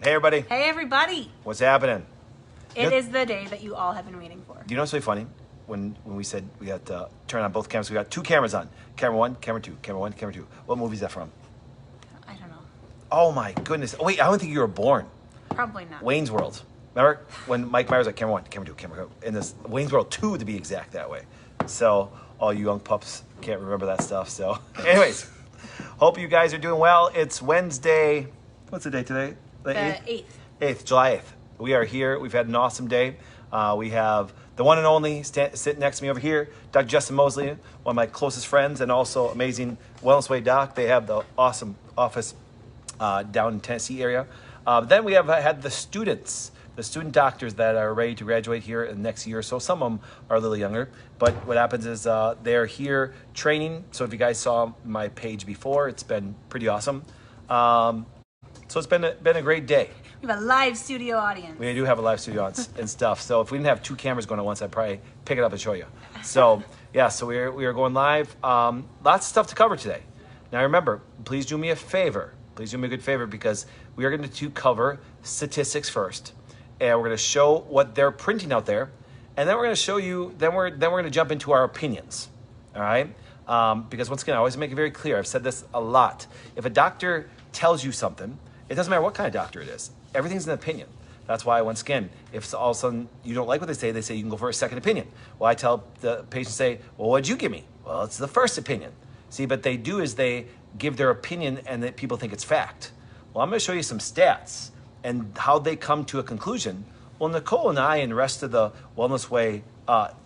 Hey, everybody. Hey, everybody. What's happening? It is the day that you all have been waiting for. Do you know what's really funny? When we said we got to turn on both cameras, we got two cameras on. Camera one, camera two, camera one, camera two. What movie is that from? I don't know. Oh, my goodness. Oh, wait, I don't think you were born. Probably not. Wayne's World. Remember when Mike Myers was like, camera one, camera two, camera two. In this Wayne's World 2, to be exact, that way. So all you young pups can't remember that stuff. So anyways, hope you guys are doing well. It's Wednesday. What's the day today? The 8th. 8th, July 8th. We are here. We've had an awesome day. We have the one and only sitting next to me over here, Dr. Justin Mosley, one of my closest friends, and also amazing Wellness Way Doc. They have the awesome office down in Tennessee area. Then we have had the students, the student doctors that are ready to graduate here in the next year or so. Some of them are a little younger, but what happens is they're here training. So if you guys saw my page before, it's been pretty awesome. So it's been a great day. We have a live studio audience. We do have a live studio and stuff. So if we didn't have two cameras going at once, I'd probably pick it up and show you. So yeah, so we are going live. Lots of stuff to cover today. Now remember, please do me a favor. Please do me a good favor, because we are going to cover statistics first, and we're going to show what they're printing out there, and then we're going to show you. Then we're going to jump into our opinions. All right? Because once again, I always make it very clear. I've said this a lot. If a doctor tells you something, it doesn't matter what kind of doctor it is. Everything's an opinion. That's why, once again, if all of a sudden you don't like what they say you can go for a second opinion. Well, I tell the patient, say, well, what'd you give me? Well, it's the first opinion. See, but they do is they give their opinion and that people think it's fact. Well, I'm going to show you some stats and how they come to a conclusion. Well, Nicole and I and the rest of the Wellness Way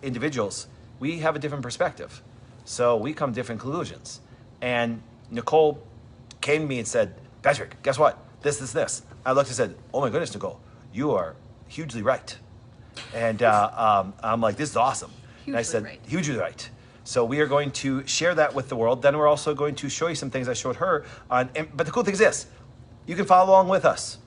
individuals, we have a different perspective. So we come to different conclusions. And Nicole came to me and said, Patrick, guess what? This. I looked and said, oh my goodness, Nicole, you are hugely right. And I'm like, this is awesome. And I said, hugely right. So we are going to share that with the world. Then we're also going to show you some things I showed her on. But the cool thing is this, you can follow along with us.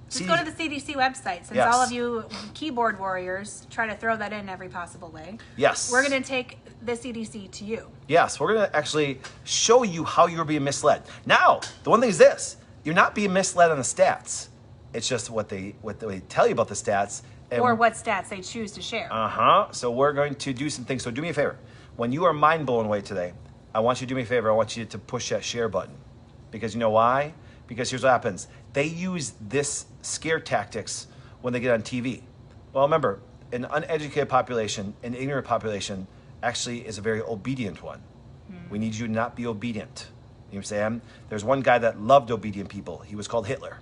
Just go to the CDC website, since all of you keyboard warriors try to throw that in every possible way. Yes. We're going to take the CDC to you. Yes, we're going to actually show you how you're being misled. Now, the one thing is this, you're not being misled on the stats. It's just what they tell you about the stats. Or what stats they choose to share. So we're going to do some things. So do me a favor. When you are mind blown away today, I want you to do me a favor. I want you to push that share button. Because you know why? Because here's what happens. They use this scare tactics when they get on TV. Well, remember, an uneducated population, an ignorant population, actually is a very obedient one. We need you to not be obedient. You know what I'm saying? There's one guy that loved obedient people. He was called Hitler.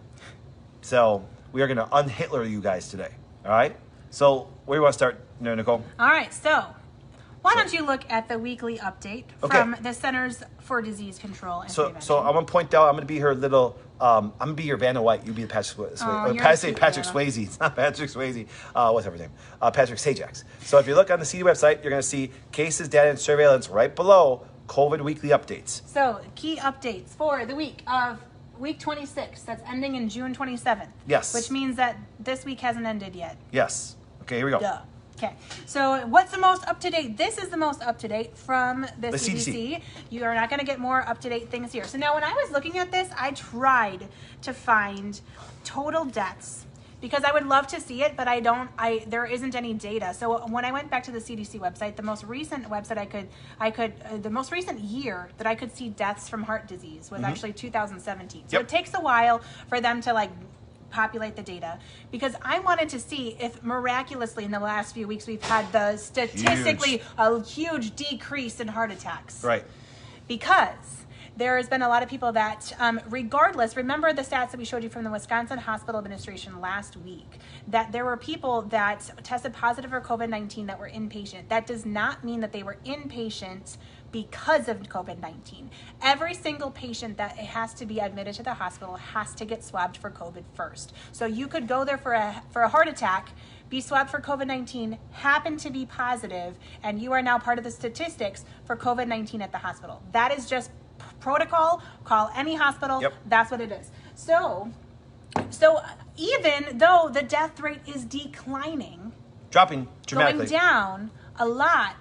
So we are going to un-Hitler you guys today. All right? So where do you want to start, Nicole? All right. So why don't you look at the weekly update from the Centers for Disease Control and Prevention. So I'm going to point out, I'm going to be her little, I'm going to be your Vanna White. You be the Patrick Swayze. Patrick Swayze. It's not Patrick Swayze. What's her name? Patrick Sajaks. So if you look on the CD website, you're going to see cases, data, and surveillance right below COVID weekly updates. So key updates for the week of week 26. That's ending in June 27th. Yes. Which means that this week hasn't ended yet. Yes. Okay, here we go. Duh. Okay, so what's the most up-to-date? This is the most up-to-date from the CDC. You are not going to get more up-to-date things here. So now when I was looking at this, I tried to find total deaths because I would love to see it, but there isn't any data. So when I went back to the CDC website, the most recent website the most recent year that I could see deaths from heart disease was actually 2017. So it takes a while for them to populate the data, because I wanted to see if miraculously in the last few weeks we've had the statistically a huge decrease in heart attacks. Right. Because there has been a lot of people that, regardless, remember the stats that we showed you from the Wisconsin Hospital Administration last week, that there were people that tested positive for COVID-19 that were inpatient. That does not mean that they were inpatient because of COVID-19. Every single patient that has to be admitted to the hospital has to get swabbed for COVID first. So you could go there for a heart attack, be swabbed for COVID-19, happen to be positive, and you are now part of the statistics for COVID-19 at the hospital. That is just protocol. Call any hospital. That's what it is. So even though the death rate is declining, dropping dramatically, going down a lot,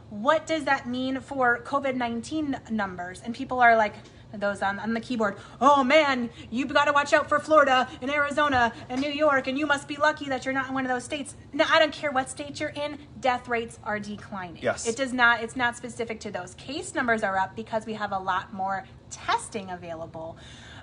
what does that mean for COVID-19 numbers? And people are like, those on the keyboard. Oh man, you've got to watch out for Florida and Arizona and New York, and you must be lucky that you're not in one of those states. No, I don't care what state you're in. Death rates are declining. Yes. It does not. It's not specific to those. Case numbers are up because we have a lot more testing available.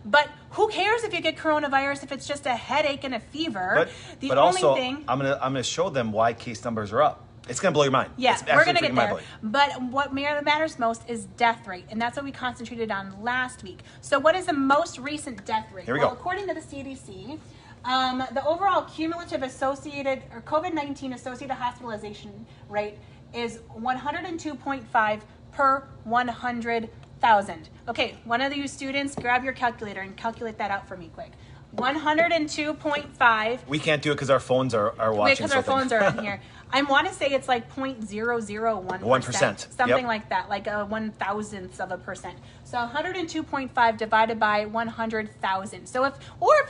But who cares if you get coronavirus if it's just a headache and a fever? But also, I'm gonna show them why case numbers are up. It's gonna blow your mind. Yeah, It's we're gonna get there. mind-blowing. But what matters most is death rate, and that's what we concentrated on last week. So, what is the most recent death rate? Here we go. According to the CDC, the overall cumulative associated or COVID-19 associated hospitalization rate is 102.5 per 100,000. Okay, one of you students, grab your calculator and calculate that out for me quick. 102.5. We can't do it because our phones are watching. Because our phones are on here. I want to say it's like 0.001%. 1%. Something Yep. like that, like a 1,000th of a percent. So 102.5 divided by 100,000. So if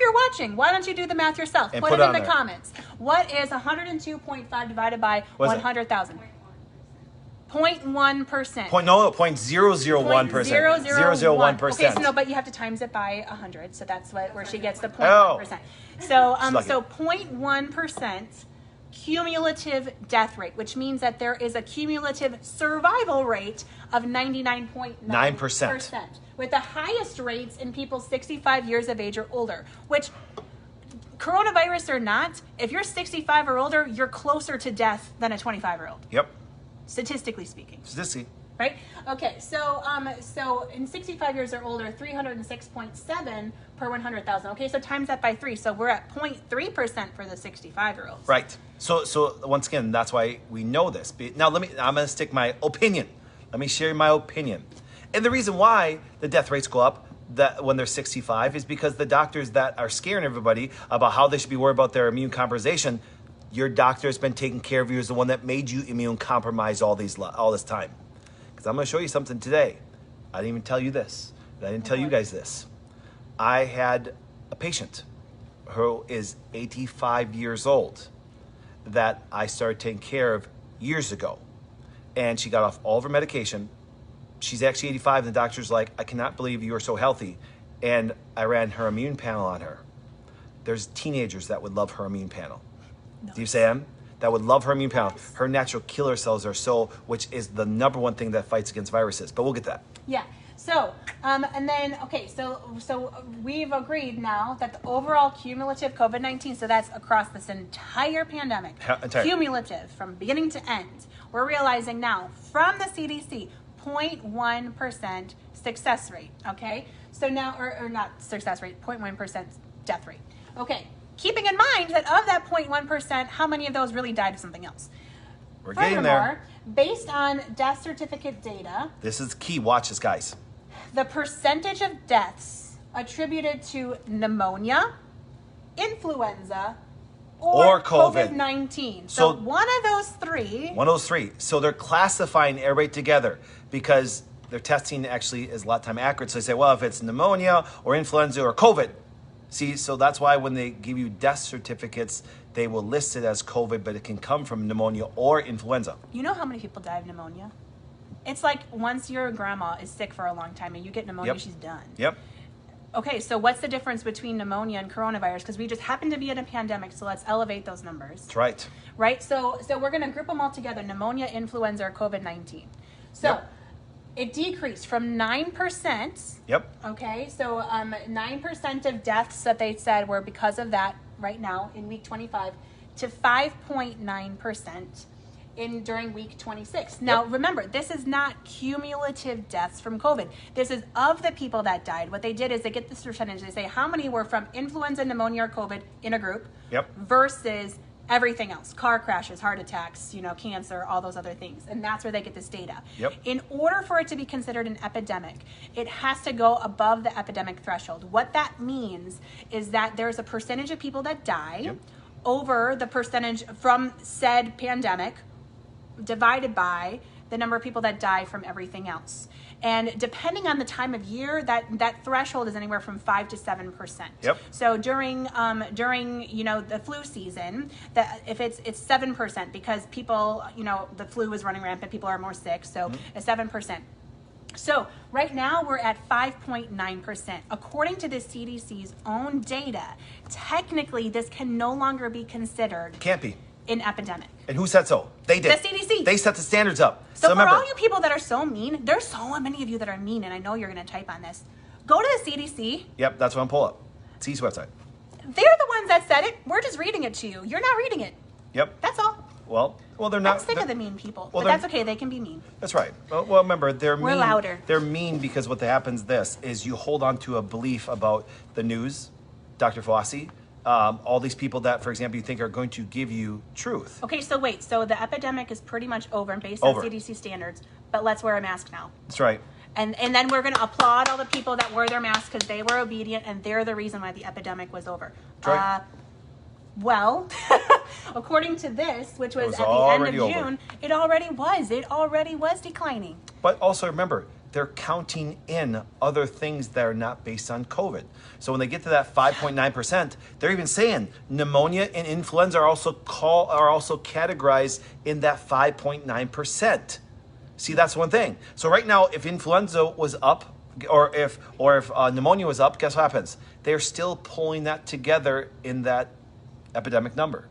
you're watching, why don't you do the math yourself? And Put put it it in on the there. comments. What is 102.5 divided by What is it? 100,000? 0.1%. 0.001%. 0.001%. Okay, so no, but you have to times it by 100. So that's where she gets the 0.1%. Oh. So lucky. so 0.1% cumulative death rate, which means that there is a cumulative survival rate of 99.9%, with the highest rates in people 65 years of age or older, which coronavirus or not, if you're 65 or older, you're closer to death than a 25-year-old, Yep. statistically speaking. Statistically. Right? Okay, so in 65 years or older, 306.7 per 100,000. Okay, so times that by 3. So we're at 0.3% for the 65-year-olds. Right. So once again, that's why we know this. Now I'm going to stick my opinion. Let me share my opinion. And the reason why the death rates go up when they're 65 is because the doctors that are scaring everybody about how they should be worried about their immune compromisation, your doctor has been taking care of you, is the one that made you immune compromised all this time. Because I'm going to show you something today. I didn't even tell you this. I didn't tell you guys this. I had a patient who is 85 years old that I started taking care of years ago. And she got off all of her medication. She's actually 85, and the doctor's like, I cannot believe you are so healthy. And I ran her immune panel on her. There's teenagers that would love her immune panel. Nice. Do you say that would love her immune panel? Her natural killer cells are which is the number one thing that fights against viruses. But we'll get that. Yeah. So, and then, okay, so we've agreed now that the overall cumulative COVID-19, so that's across this entire pandemic, cumulative from beginning to end, we're realizing now from the CDC, 0.1% success rate, okay? So now, or not success rate, 0.1% death rate. Okay, keeping in mind that of that 0.1%, how many of those really died of something else? We're getting there. Based on death certificate data, This is key. Watch this, guys. the percentage of deaths attributed to pneumonia, influenza, or COVID. COVID-19. So- So one of those three. One of those three. So they're classifying everybody together because their testing actually is a lot of time accurate. So they say, well, if it's pneumonia or influenza or COVID. See, so that's why when they give you death certificates, they will list it as COVID, but it can come from pneumonia or influenza. You know how many people die of pneumonia? It's like once your grandma is sick for a long time and you get pneumonia, Yep. she's done. Yep. Okay, so what's the difference between pneumonia and coronavirus? Because we just happen to be in a pandemic, so let's elevate those numbers. That's right. Right? So we're going to group them all together, pneumonia, influenza, or COVID-19. So Yep. it decreased from 9%. Yep. Okay, so 9% of deaths that they said were because of that right now in week 25 to 5.9% during week 26. Now, Yep. remember, this is not cumulative deaths from COVID. This is of the people that died. What they did is they get this percentage. They say how many were from influenza, pneumonia, or COVID in a group Yep. versus everything else, car crashes, heart attacks, cancer, all those other things. And that's where they get this data. Yep. In order for it to be considered an epidemic, it has to go above the epidemic threshold. What that means is that there's a percentage of people that die Yep. over the percentage from said pandemic divided by the number of people that die from everything else. And depending on the time of year, that threshold is anywhere from 5 to 7%. Yep. So during the flu season, if it's 7% because people the flu is running rampant, people are more sick, so 7%. So right now we're at 5.9%. According to the CDC's own data, technically this can no longer be considered Can't be. an epidemic. And who said so? They did. The CDC. They set the standards up. So for remember, all you people that are so mean, there's so many of you that are mean, and I know you're going to type on this. Go to the CDC. Yep, that's what I'm pulling up. CDC website. They're the ones that said it. We're just reading it to you. You're not reading it. Yep. That's all. Well, they're not. I'm sick they're- of the mean people. well, But they're- that's okay. They can be mean. That's right. Well, remember, they're mean. We're louder. They're mean because what happens this is you hold on to a belief about the news, Dr. Fossey, all these people that, for example, you think are going to give you truth. Okay, so wait. So the epidemic is pretty much over based Over. on CDC standards, but let's wear a mask now. That's right. And then we're going to applaud all the people that wore their masks because they were obedient and they're the reason why the epidemic was over. That's right. Well, according to this, which was was at the end already of over. June, it already was declining. But also remember, they're counting in other things that are not based on COVID. So when they get to that 5.9%, they're even saying pneumonia and influenza are also categorized in that 5.9%. See, that's one thing. So right now, if influenza was up, or if pneumonia was up, guess what happens? They're still pulling that together in that epidemic number,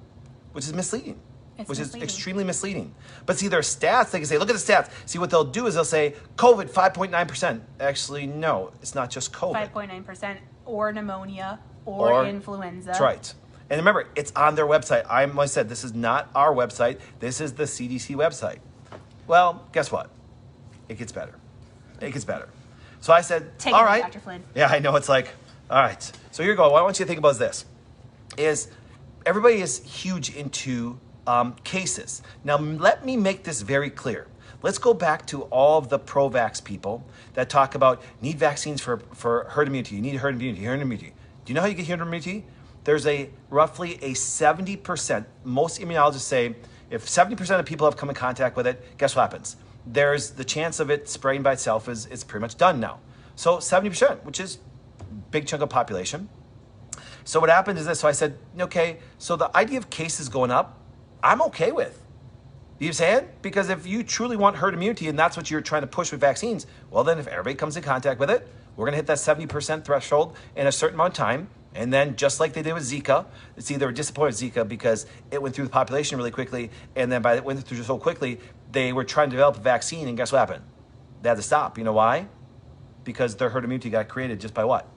which is misleading. Which is extremely misleading. But see, their stats, they can say, look at the stats. See, what they'll do is they'll say, COVID, 5.9%. Actually, no, it's not just COVID. 5.9%, or pneumonia, or influenza. That's right. And remember, it's on their website. Like I said, this is not our website. This is the CDC website. Well, guess what? It gets better. It gets better. So I said, Take all it, right. Dr. Flynn. Yeah, I know. It's like, all right. So here you go. What I want you to think about is everybody is huge into cases. Now, let me make this very clear. Let's go back to all of the pro-vax people that talk about need vaccines for herd immunity. You need herd immunity, herd immunity. Do you know how you get herd immunity? There's roughly a 70%, most immunologists say, if 70% of people have come in contact with it, guess what happens? There's the chance of it spreading by itself is pretty much done now. So 70%, which is a big chunk of population. So what happened is this. So I said, okay, so the idea of cases going up, I'm okay with. You know what I'm saying? Because if you truly want herd immunity and that's what you're trying to push with vaccines, well, then if everybody comes in contact with it, we're going to hit that 70% threshold in a certain amount of time. And then just like they did with Zika, it's either disappointed with Zika because it went through the population really quickly. And then by it went through so quickly, they were trying to develop a vaccine. And guess what happened? They had to stop. You know why? Because their herd immunity got created just by what?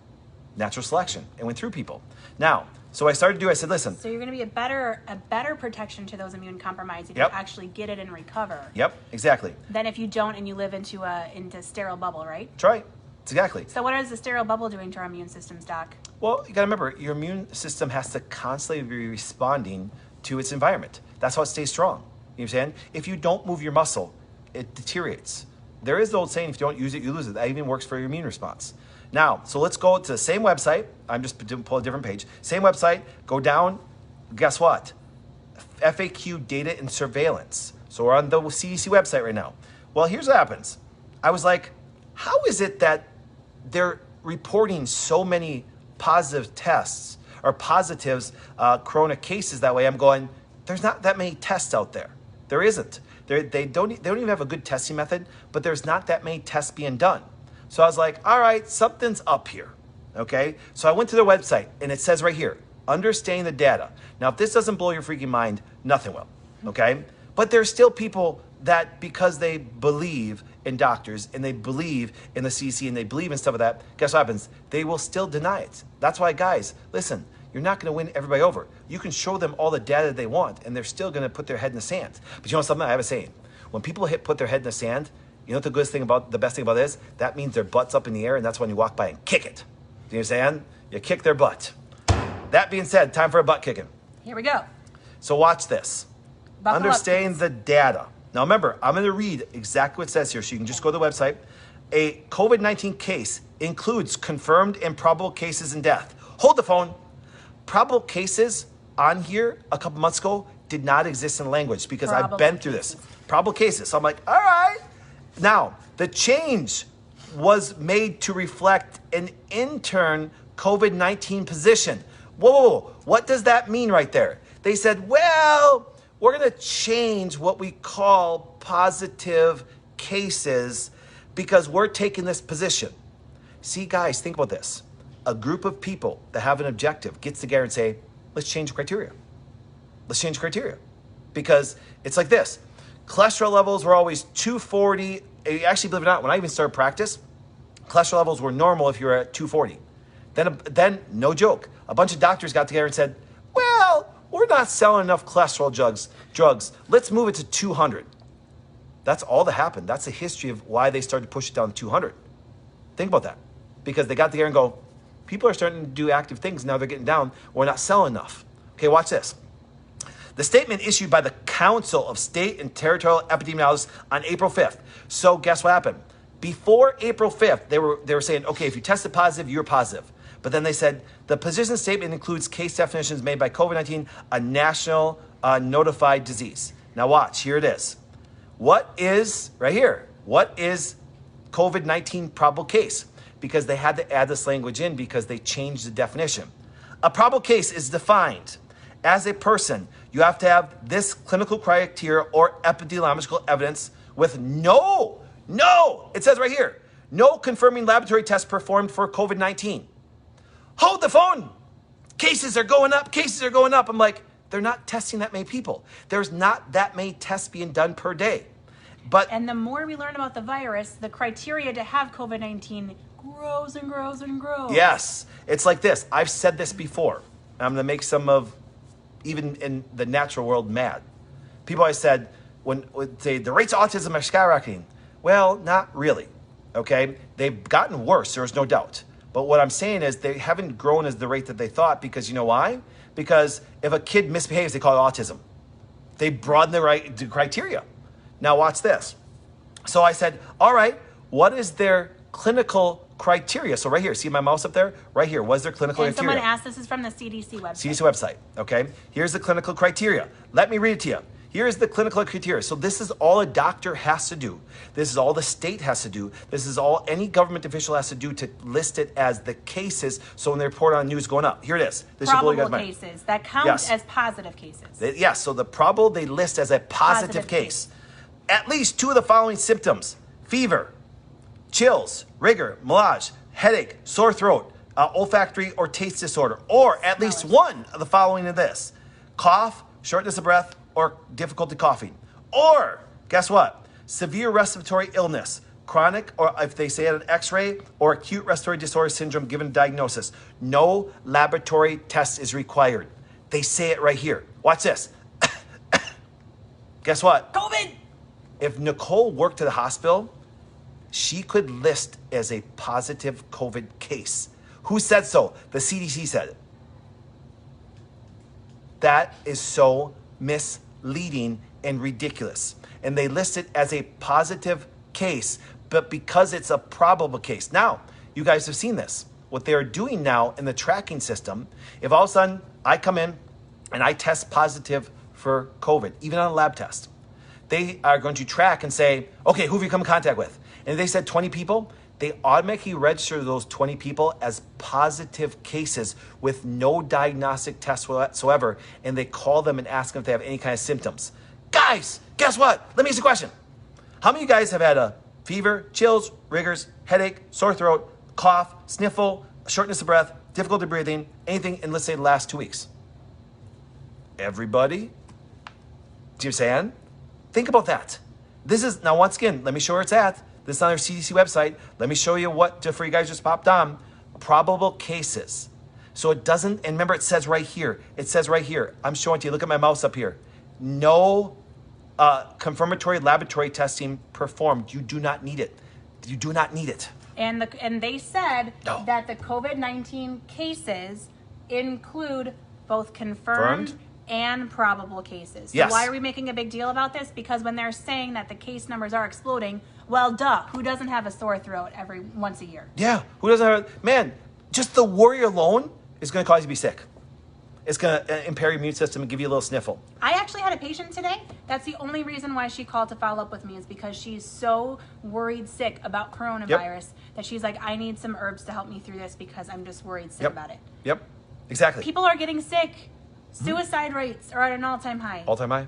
Natural selection. It went through people. Now, so I started to do, I said, listen. So you're going to be a better protection to those immune compromised if Yep. you actually get it and recover. Yep, exactly. Than if you don't and you live into a sterile bubble, right? That's right. That's exactly. So what is the sterile bubble doing to our immune systems, Doc? Well, you got to remember, your immune system has to constantly be responding to its environment. That's how it stays strong. You know what I'm saying? If you don't move your muscle, it deteriorates. There is the old saying, if you don't use it, you lose it. That even works for your immune response. Now, so let's go to the same website. I'm just pull a different page. Same website, go down, guess what? FAQ data and surveillance. So we're on the CDC website right now. Well, here's what happens. I was like, how is it that they're reporting so many positive tests or positives, corona cases that way? I'm going, there's not that many tests out there. There isn't. They don't even have a good testing method, but there's not that many tests being done. So I was like, all right, something's up here, okay? So I went to their website, and it says right here, understanding the data. Now, if this doesn't blow your freaking mind, nothing will, okay? But there's still people that, because they believe in doctors, and they believe in the CDC, and they believe in stuff like that, guess what happens? They will still deny it. That's why, guys, listen, you're not going to win everybody over. You can show them all the data they want, and they're still going to put their head in the sand. But you know something? I have a saying. When people put their head in the sand, you know what the best thing about this? That means their butt's up in the air, and that's when you walk by and kick it. Do you understand? You kick their butt. That being said, time for a butt kicking. Here we go. So watch this. Buckle Understanding up, the data. Now remember, I'm going to read exactly what it says here, so you can just go to the website. A COVID-19 case includes confirmed and probable cases and death. Hold the phone. Probable cases on here a couple months ago did not exist in language because I've been through this. Probable cases. So I'm like, all right. Now, the change was made to reflect an intern COVID-19 position. Whoa, what does that mean right there? They said, well, we're going to change what we call positive cases because we're taking this position. See, guys, think about this. A group of people that have an objective gets together and say, let's change criteria. Let's change criteria. Because it's like this. Cholesterol levels were always 240. Actually, believe it or not, when I even started practice, cholesterol levels were normal if you were at 240. Then no joke, a bunch of doctors got together and said, well, we're not selling enough cholesterol drugs. Let's move it to 200. That's all that happened. That's the history of why they started to push it down to 200. Think about that. Because they got together and go, people are starting to do active things. Now they're getting down. We're not selling enough. Okay, watch this. The statement issued by the Council of State and Territorial Epidemiologists on April 5th. So guess what happened? Before April 5th, they were saying, okay, if you tested positive, you're positive. But then they said, the position statement includes case definitions made by COVID-19, a national notified disease. Now watch, here it is. What is, right here, what is COVID-19 probable case? Because they had to add this language in because they changed the definition. A probable case is defined as a person. You have to have this clinical criteria or epidemiological evidence with it says right here, no confirming laboratory test performed for COVID-19. Hold the phone. Cases are going up. I'm like, they're not testing that many people. There's not that many tests being done per day. And the more we learn about the virus, the criteria to have COVID-19 grows and grows and grows. Yes. It's like this. I've said this before. I'm going to make some of, even in the natural world, mad. People always said, when say the rates of autism are skyrocketing. Well, not really. Okay? They've gotten worse, there's no doubt. But what I'm saying is they haven't grown as the rate that they thought because you know why? Because if a kid misbehaves, they call it autism. They broaden the criteria. Now watch this. So I said, all right, what is their clinical criteria? So right here, see my mouse up there? Right here, what is their clinical criteria? And someone asked, this is from the CDC website. CDC website, okay? Here's the clinical criteria. Let me read it to you. Here's the clinical criteria. So this is all a doctor has to do. This is all the state has to do. This is all any government official has to do to list it as the cases. So when they report on news going up, here it is. This probable cases that count as positive cases. Yes, so the probable they list as a positive case. At least 2 of the following symptoms: fever, chills, rigor, melange, headache, sore throat, olfactory or taste disorder, or at least 1 of the following of this: cough, shortness of breath, or difficulty coughing. Or, guess what? Severe respiratory illness, chronic, or if they say it an x-ray, or acute respiratory disorder syndrome given a diagnosis. No laboratory test is required. They say it right here. Watch this. Guess what? COVID! If Nicole worked at the hospital, she could list as a positive COVID case. Who said so? The CDC said it. That is so misleading and ridiculous. And they list it as a positive case, but because it's a probable case. Now, you guys have seen this. What they are doing now in the tracking system, if all of a sudden I come in and I test positive for COVID, even on a lab test, they are going to track and say, okay, who have you come in contact with? And if they said 20 people, they automatically register those 20 people as positive cases with no diagnostic test whatsoever, and they call them and ask them if they have any kind of symptoms. Guys, guess what? Let me ask you a question. How many of you guys have had a fever, chills, rigors, headache, sore throat, cough, sniffle, shortness of breath, difficulty breathing, anything in, let's say, the last 2 weeks? Everybody? Do you understand? Think about that. This is, now once again, let me show where it's at. This is on our CDC website. Let me show you what, for you guys just popped on, probable cases. So it doesn't, and remember it says right here, I'm showing to you, look at my mouse up here. No confirmatory laboratory testing performed. You do not need it. You do not need it. And they said that the COVID-19 cases include both confirmed and probable cases. So why are we making a big deal about this? Because when they're saying that the case numbers are exploding, well, duh, who doesn't have a sore throat once a year? Yeah, who doesn't have, man, just the worry alone is going to cause you to be sick. It's going to impair your immune system and give you a little sniffle. I actually had a patient today. That's the only reason why she called to follow up with me, is because she's so worried sick about coronavirus that she's like, I need some herbs to help me through this because I'm just worried sick about it. Yep, exactly. People are getting sick. Suicide rates are at an all-time high. All-time high.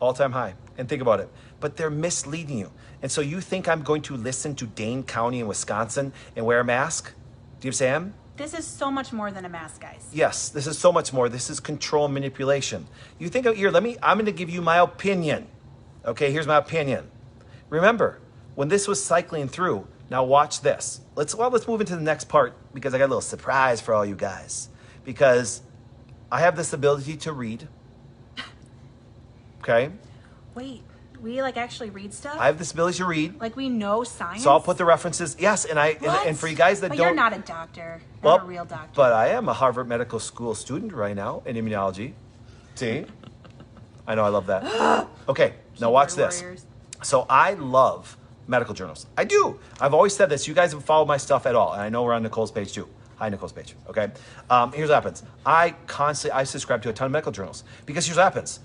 all-time high. And think about it. But they're misleading you. And so you think I'm going to listen to Dane County in Wisconsin and wear a mask? Do you understand? This is so much more than a mask, guys. Yes, this is so much more. This is control and manipulation. You think, here, I'm going to give you my opinion. Okay, here's my opinion. Remember, when this was cycling through, now watch this. Let's move into the next part because I got a little surprise for all you guys. Because I have this ability to read. Okay? Wait, we like actually read stuff? I have this ability to read. Like we know science? So I'll put the references. Yes, and for you guys that but don't. You're not a doctor. Not a real doctor. But I am a Harvard Medical School student right now in immunology. See? I know, I love that. Okay, now watch this. Warriors. So I love medical journals. I do. I've always said this. You guys have followed my stuff at all. And I know we're on Nicole's page too. Hi, Nicole's page. Okay. Here's what happens. I subscribe to a ton of medical journals because here's what happens.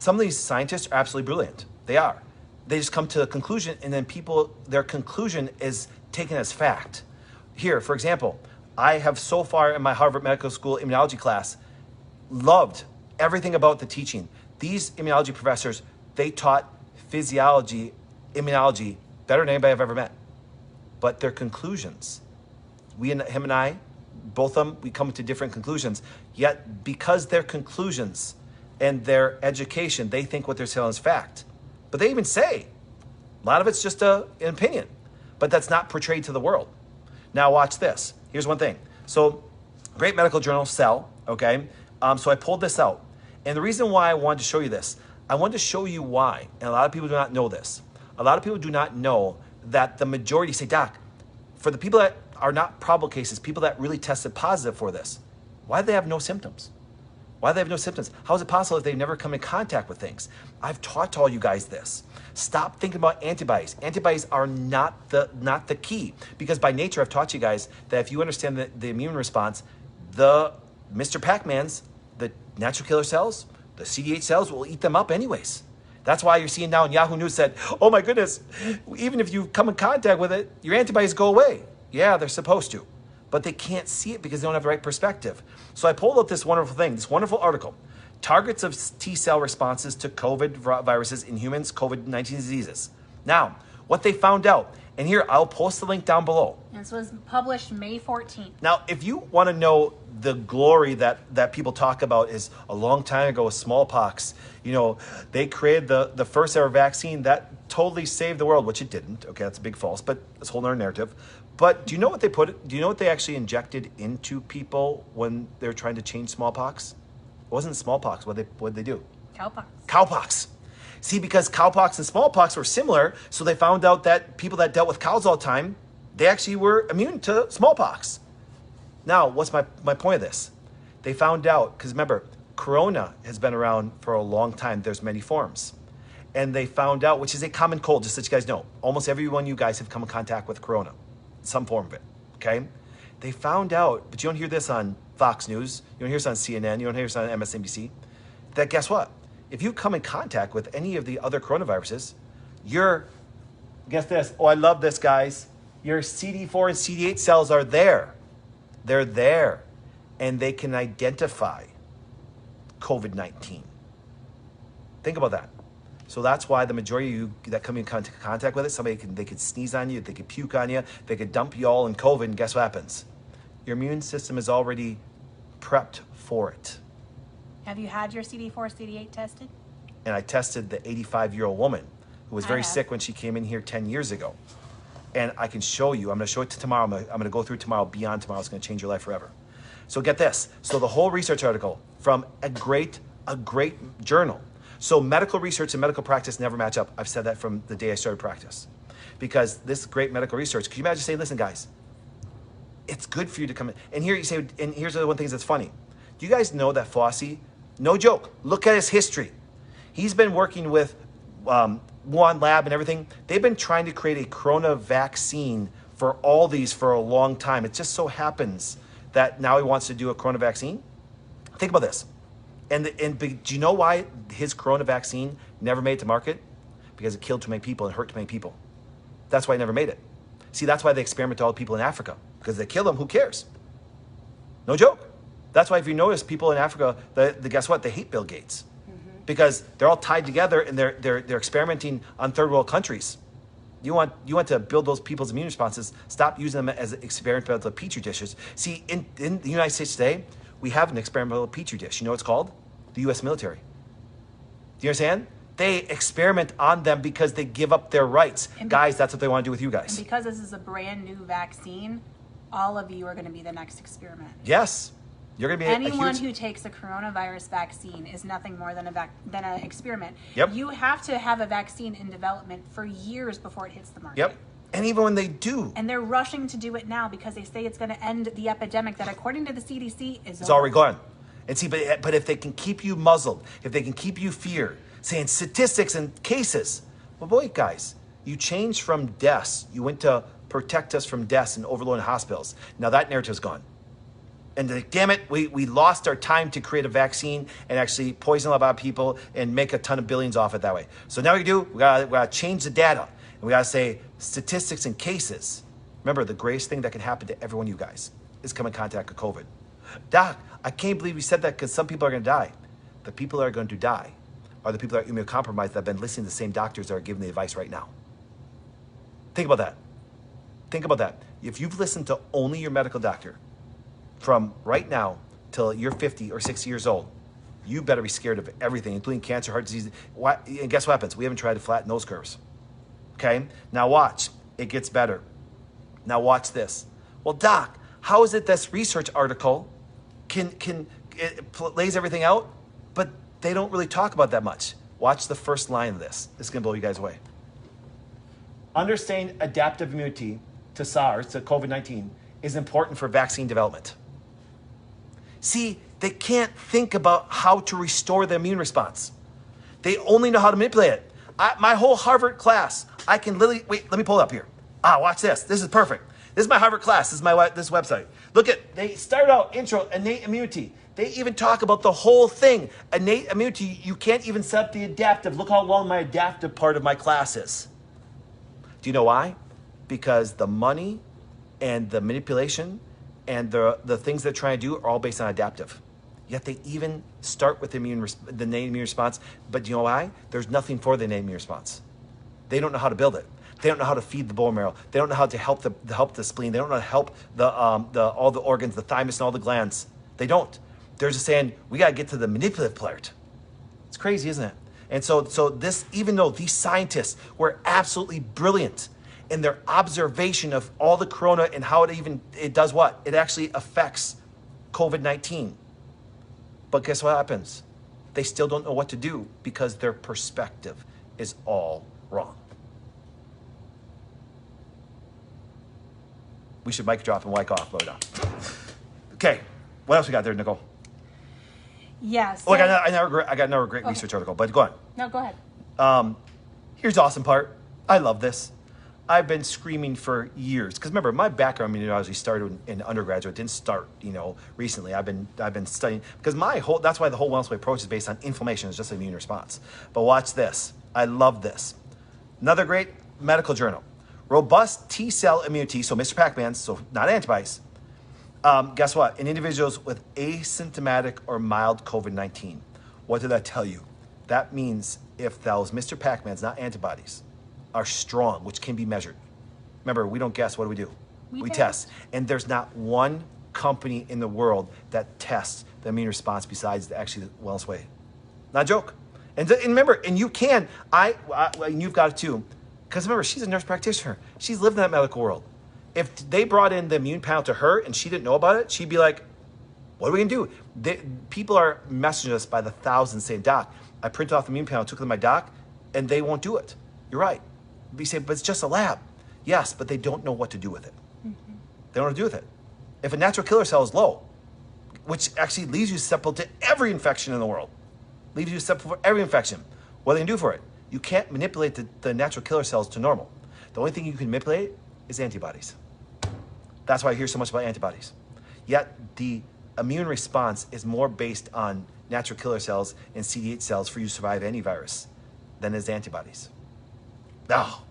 Some of these scientists are absolutely brilliant. They are. They just come to a conclusion, and then their conclusion is taken as fact. Here, for example, I have so far in my Harvard Medical School immunology class loved everything about the teaching. These immunology professors, they taught physiology, immunology better than anybody I've ever met. But their conclusions, him and I, both of them, we come to different conclusions. Yet, because their conclusions and their education, they think what they're saying is fact. But they even say, a lot of it's just an opinion, but that's not portrayed to the world. Now watch this. Here's one thing. So great medical journals sell, okay? So I pulled this out. And the reason why I wanted to show you this, I wanted to show you why, and a lot of people do not know this. A lot of people do not know that the majority say, Doc, for the people that are not probable cases, people that really tested positive for this, why do they have no symptoms? Why do they have no symptoms? How is it possible if they've never come in contact with things? I've taught all you guys this. Stop thinking about antibodies. Antibodies are not the key, because by nature, I've taught you guys that if you understand the immune response, the Mr. Pac-Mans, the natural killer cells, the CD8 cells will eat them up anyways. That's why you're seeing now in Yahoo News said, oh my goodness, even if you come in contact with it, your antibodies go away. Yeah, they're supposed to, but they can't see it because they don't have the right perspective. So I pulled up this wonderful thing, this wonderful article. Targets of T cell responses to COVID viruses in humans, COVID-19 diseases. Now, what they found out, and here, I'll post the link down below. This was published May 14th. Now, if you want to know the glory that people talk about is a long time ago with smallpox, they created the first ever vaccine that totally saved the world, which it didn't. Okay, that's a big false, but that's a whole other narrative. But do you know what they actually injected into people when they were trying to change smallpox? It wasn't smallpox. What did they do? Cowpox. Cowpox. See, because cowpox and smallpox were similar, so they found out that people that dealt with cows all the time, they actually were immune to smallpox. Now, what's my point of this? They found out, because remember, corona has been around for a long time. There's many forms. And they found out, which is a common cold, just so you guys know. Almost everyone you guys have come in contact with corona, some form of it, okay? They found out, but you don't hear this on Fox News, you don't hear this on CNN, you don't hear this on MSNBC, that guess what? If you come in contact with any of the other coronaviruses, guess this, oh, I love this, guys. Your CD4 and CD8 cells are there. They're there. And they can identify COVID-19. Think about that. So that's why the majority of you that come in contact with it, they could sneeze on you, they could puke on you, they could dump you all in COVID, and guess what happens? Your immune system is already prepped for it. Have you had your CD4, CD8 tested? And I tested the 85-year-old woman who was very sick when she came in here 10 years ago. And I can show you, I'm going to show it to tomorrow. I'm going to go through tomorrow, beyond tomorrow. It's going to change your life forever. So get this. So the whole research article from a great journal. So medical research and medical practice never match up. I've said that from the day I started practice. Because this great medical research, can you imagine saying, listen, guys, it's good for you to come in. And here you say, and here's the one thing that's funny. Do you guys know that Fauci, no joke, look at his history. He's been working with Wuhan lab and everything. They've been trying to create a corona vaccine for all these for a long time. It just so happens that now he wants to do a corona vaccine. Think about this. And do you know why his corona vaccine never made it to market? Because it killed too many people and hurt too many people. That's why it never made it. See, that's why they experiment with all the people in Africa. Because they kill them, who cares? No joke. That's why if you notice people in Africa, guess what? They hate Bill Gates. because they're all tied together and they're experimenting on third world countries. You want to build those people's immune responses. Stop using them as experimental petri dishes. See, in the United States today, we have an experimental petri dish. You know what it's called? The U.S. military. Do you understand? They experiment on them because they give up their rights. Guys, that's what they want to do with you guys. And because this is a brand new vaccine, all of you are going to be the next experiment. Yes. You're going to be anyone who takes a coronavirus vaccine is nothing more than an experiment. Yep. You have to have a vaccine in development for years before it hits the market. Yep. And even when they do. And they're rushing to do it now because they say it's going to end the epidemic that, according to the CDC, it's already gone. And see, but if they can keep you muzzled, if they can keep you feared, saying statistics and cases, well, boy, guys, you changed from deaths. You went to protect us from deaths and overloaded hospitals. Now that narrative's gone. And damn it, we lost our time to create a vaccine and actually poison a lot of people and make a ton of billions off it that way. So now we gotta change the data. And we gotta say statistics and cases. Remember, the greatest thing that can happen to every one of you guys is come in contact with COVID. Doc, I can't believe you said that because some people are gonna die. The people that are going to die are the people that are immunocompromised that have been listening to the same doctors that are giving the advice right now. Think about that. Think about that. If you've listened to only your medical doctor from right now till you're 50 or 60 years old, you better be scared of everything, including cancer, heart disease. And guess what happens? We haven't tried to flatten those curves. Okay? Now watch. It gets better. Now watch this. Well, Doc, how is it this research article it lays everything out, but they don't really talk about that much? Watch the first line of this. This is going to blow you guys away. Understanding adaptive immunity to SARS, to COVID-19, is important for vaccine development. See, they can't think about how to restore the immune response. They only know how to manipulate it. My whole Harvard class, I can literally, wait, let me pull it up here. Watch this. This is perfect. This is my Harvard class. This is this website. Look at, they start out, intro, innate immunity. They even talk about the whole thing. Innate immunity, you can't even set up the adaptive. Look how long my adaptive part of my class is. Do you know why? Because the money and the manipulation and the things they're trying to do are all based on adaptive. Yet they even start with the innate immune response, but do you know why? There's nothing for the innate immune response. They don't know how to build it. They don't know how to feed the bone marrow. They don't know how to help the spleen. They don't know how to help all the organs, the thymus and all the glands. They don't. They're just saying, we got to get to the manipulative part. It's crazy, isn't it? And so this, even though these scientists were absolutely brilliant in their observation of all the corona and how it does what? It actually affects COVID-19. But guess what happens? They still don't know what to do because their perspective is all wrong. We should mic drop and mic off, but okay, what else we got there, Nicole? Yes. I got another great research article, but go on. No, go ahead. Here's the awesome part. I love this. I've been screaming for years because remember, my background immunology started in undergraduate. It didn't start, recently. I've been studying because that's why the whole Wellness Way approach is based on inflammation. It's just an immune response. But watch this. I love this. Another great medical journal. Robust T cell immunity, so Mr. Pac-Man's, so not antibodies. Guess what? In individuals with asymptomatic or mild COVID-19. What did that tell you? That means if those Mr. Pac-Man's, not antibodies, are strong, which can be measured. Remember, we don't guess. What do we do? We test. And there's not one company in the world that tests the immune response besides actually the Wellness Way. Not a joke. And remember, and you can, and you've got it too, because remember, she's a nurse practitioner. She's lived in that medical world. If they brought in the immune panel to her and she didn't know about it, she'd be like, what are we going to do? People are messaging us by the thousands saying, Doc, I printed off the immune panel, took it to my doc, and they won't do it. You're right. We say, but it's just a lab. Yes, but they don't know what to do with it. Mm-hmm. They don't know what to do with it. If a natural killer cell is low, which actually leaves you susceptible to every infection in the world, leaves you susceptible for every infection, what are they going to do for it? You can't manipulate the natural killer cells to normal. The only thing you can manipulate is antibodies. That's why I hear so much about antibodies. Yet the immune response is more based on natural killer cells and CD8 cells for you to survive any virus than is antibodies. Oh.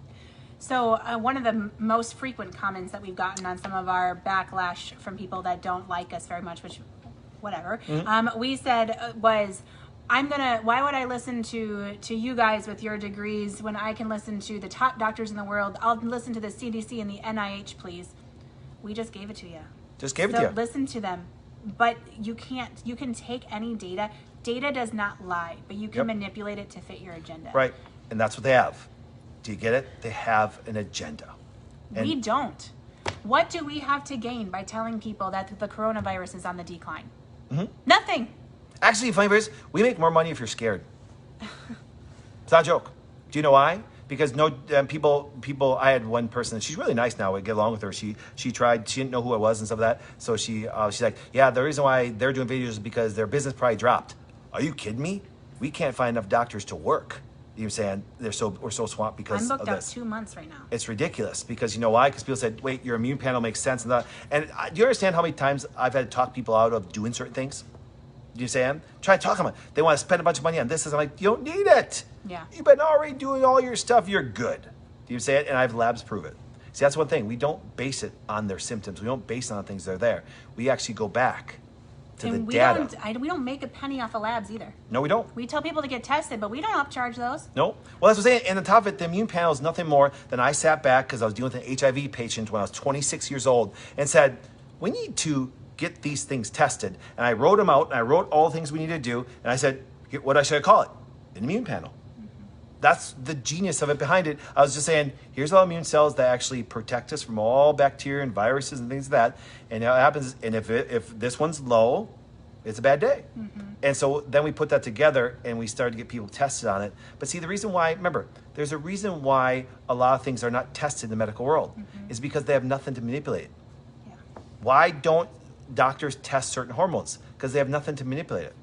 So one of the most frequent comments that we've gotten on some of our backlash from people that don't like us very much, which whatever, we said was, why would I listen to you guys with your degrees when I can listen to the top doctors in the world? I'll listen to the CDC and the NIH, please. We just gave it to you. Just gave it to you. Listen to them. But you can take any data. Data does not lie, but you can manipulate it to fit your agenda. Right. And that's what they have. Do you get it? They have an agenda. And we don't. What do we have to gain by telling people that the coronavirus is on the decline? Nothing. actually, funny part is, we make more money if you're scared. It's not a joke. Do you know why? Because people. I had one person. She's really nice now. We get along with her. She tried. She didn't know who I was and stuff like that. So she's like, yeah. The reason why they're doing videos is because their business probably dropped. Are you kidding me? We can't find enough doctors to work. You know what I'm saying? We're so swamped because I'm booked of out this. 2 months right now. It's ridiculous because you know why? Because people said, wait, your immune panel makes sense. Do you understand how many times I've had to talk people out of doing certain things? Do you say, try to talk them. They want to spend a bunch of money on this. I'm like, you don't need it. Yeah. You've been already doing all your stuff. You're good. Do you say it? And I have labs prove it. See, that's one thing. We don't base it on their symptoms. We don't base it on things that are there. We actually go back to the data. We don't make a penny off of labs either. No, we don't. We tell people to get tested, but we don't upcharge those. No. Well, that's what I'm saying. And on top of it, the immune panel is nothing more than I sat back because I was dealing with an HIV patient when I was 26 years old and said, we need to get these things tested. And I wrote them out and I wrote all the things we need to do. And I said, what should I call it? An immune panel. That's the genius of it behind it. I was just saying, here's all immune cells that actually protect us from all bacteria and viruses and things like that. And what happens, and if this one's low, it's a bad day. And so then we put that together and we started to get people tested on it. But see, the reason why, remember, there's a reason why a lot of things are not tested in the medical world is because they have nothing to manipulate. Yeah. Why don't doctors test certain hormones? Because they have nothing to manipulate it.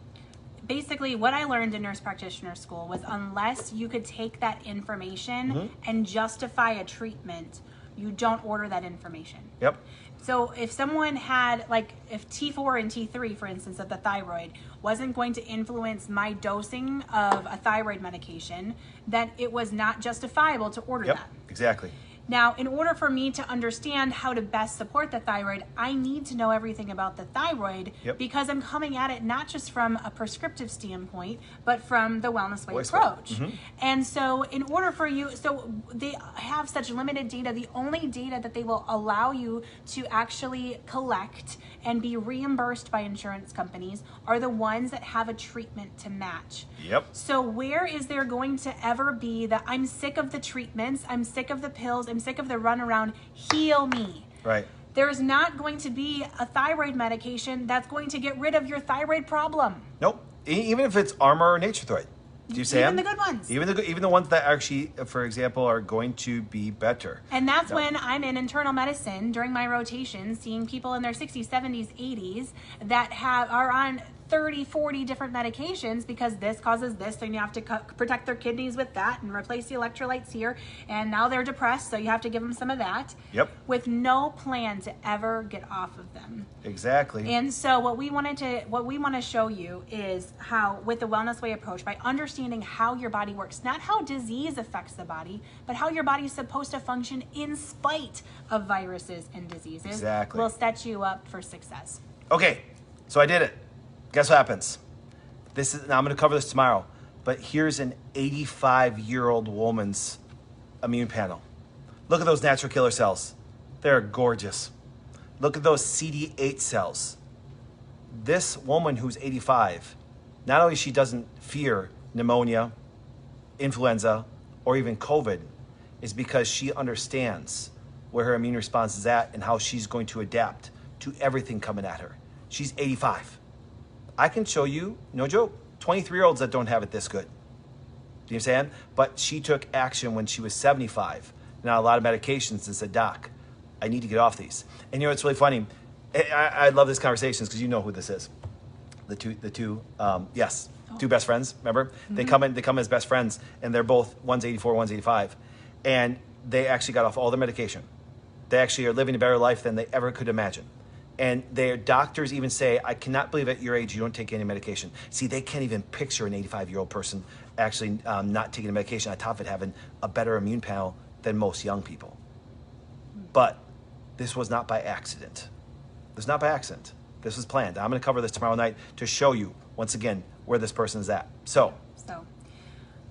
Basically, what I learned in nurse practitioner school was unless you could take that information and justify a treatment, you don't order that information. Yep. So if someone had, if T4 and T3, for instance, of the thyroid wasn't going to influence my dosing of a thyroid medication, then it was not justifiable to order that. Exactly. Now, in order for me to understand how to best support the thyroid, I need to know everything about the thyroid because I'm coming at it not just from a prescriptive standpoint, but from the wellness way approach. And so in order for so they have such limited data, the only data that they will allow you to actually collect and be reimbursed by insurance companies are the ones that have a treatment to match. Yep. So where is there going to ever be that I'm sick of the treatments, I'm sick of the pills, I'm sick of the runaround, heal me? Right. There's not going to be a thyroid medication that's going to get rid of your thyroid problem. Nope. Even if it's Armor or Nature Throid. Do you say Even the good ones. Even the ones that actually, for example, are going to be better. And that's when I'm in internal medicine during my rotation, seeing people in their 60s, 70s, 80s that are on 30, 40 different medications because this causes this, so you have to protect their kidneys with that and replace the electrolytes here. And now they're depressed, so you have to give them some of that. Yep. With no plan to ever get off of them. Exactly. And so what we want to show you is how, with the Wellness Way approach, by understanding how your body works, not how disease affects the body, but how your body is supposed to function in spite of viruses and diseases, exactly, will set you up for success. Okay, so I did it. Guess what happens? Now I'm going to cover this tomorrow, but here's an 85-year-old woman's immune panel. Look at those natural killer cells. They're gorgeous. Look at those CD8 cells. This woman who's 85, not only she doesn't fear pneumonia, influenza, or even COVID, is because she understands where her immune response is at and how she's going to adapt to everything coming at her. She's 85. I can show you, no joke, 23-year-olds that don't have it this good. Do you understand? But she took action when she was 75. Now, a lot of medications and said, Doc, I need to get off these. And you know, it's really funny. I love this conversation because you know who this is. The two best friends, remember? They come as best friends, and they're both, one's 84, one's 85. And they actually got off all their medication. They actually are living a better life than they ever could imagine. And their doctors even say, I cannot believe at your age you don't take any medication. See, they can't even picture an 85-year-old person actually not taking a medication, on top of it having a better immune panel than most young people. But this was not by accident. This was not by accident. This was planned. I'm going to cover this tomorrow night to show you once again, where this person is at. So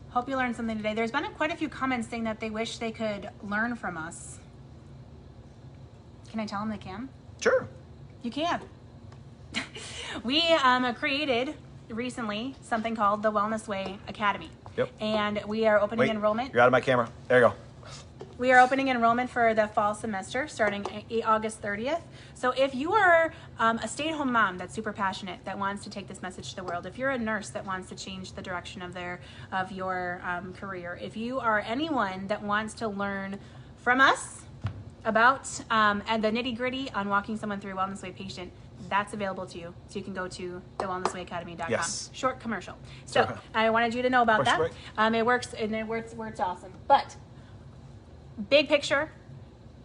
hope you learned something today. There's been quite a few comments saying that they wish they could learn from us. Can I tell them they can? Sure. You can. We created recently something called the Wellness Way Academy. Yep. And we are opening enrollment. You're out of my camera. There you go. We are opening enrollment for the fall semester starting August 30th. So if you are a stay-at-home mom that's super passionate, that wants to take this message to the world, if you're a nurse that wants to change the direction of your career, if you are anyone that wants to learn from us about and the nitty-gritty on walking someone through a Wellness Way patient, that's available to you. So you can go to thewellnesswayacademy.com. Yes. Short commercial. So I wanted you to know about that. It works, and it works awesome. But big picture,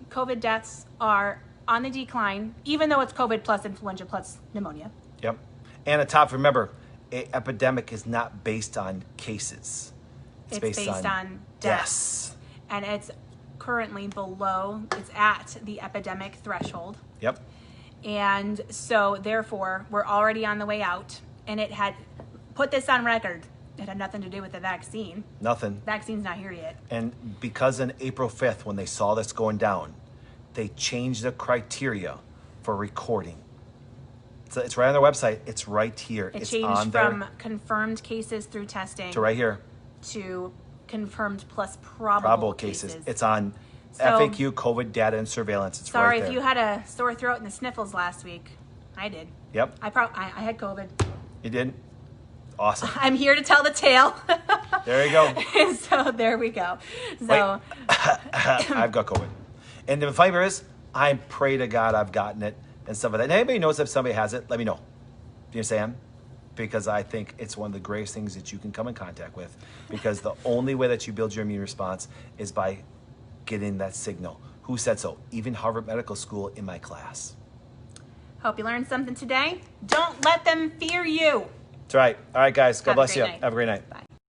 COVID deaths are on the decline, even though it's COVID plus influenza plus pneumonia. Yep. And at top, remember, an epidemic is not based on cases. It's based on deaths. And it's currently it's at the epidemic threshold. Yep. And so, therefore, we're already on the way out. And it had put this on record. It had nothing to do with the vaccine. Nothing. Vaccine's not here yet. And because on April 5th, when they saw this going down, they changed the criteria for recording. So it's right on their website. It's right here. It it's changed on there from confirmed cases through testing to right here. To confirmed plus probable cases. It's on So, FAQ, COVID data and surveillance. It's sorry right there. if you had a sore throat and the sniffles last week. I did. Yep. I had COVID. You did? Awesome. I'm here to tell the tale. There you go. So there we go. So I've got COVID. And the fiber is, I pray to God I've gotten it and stuff like that. And anybody knows if somebody has it, let me know. Do you understand? Because I think it's one of the greatest things that you can come in contact with. Because the only way that you build your immune response is by getting that signal. Who said so? Even Harvard Medical School in my class. hope you learned something today. Don't let them fear you. That's right. All right, guys. God Have a bless great you. night. Have a great night. Bye.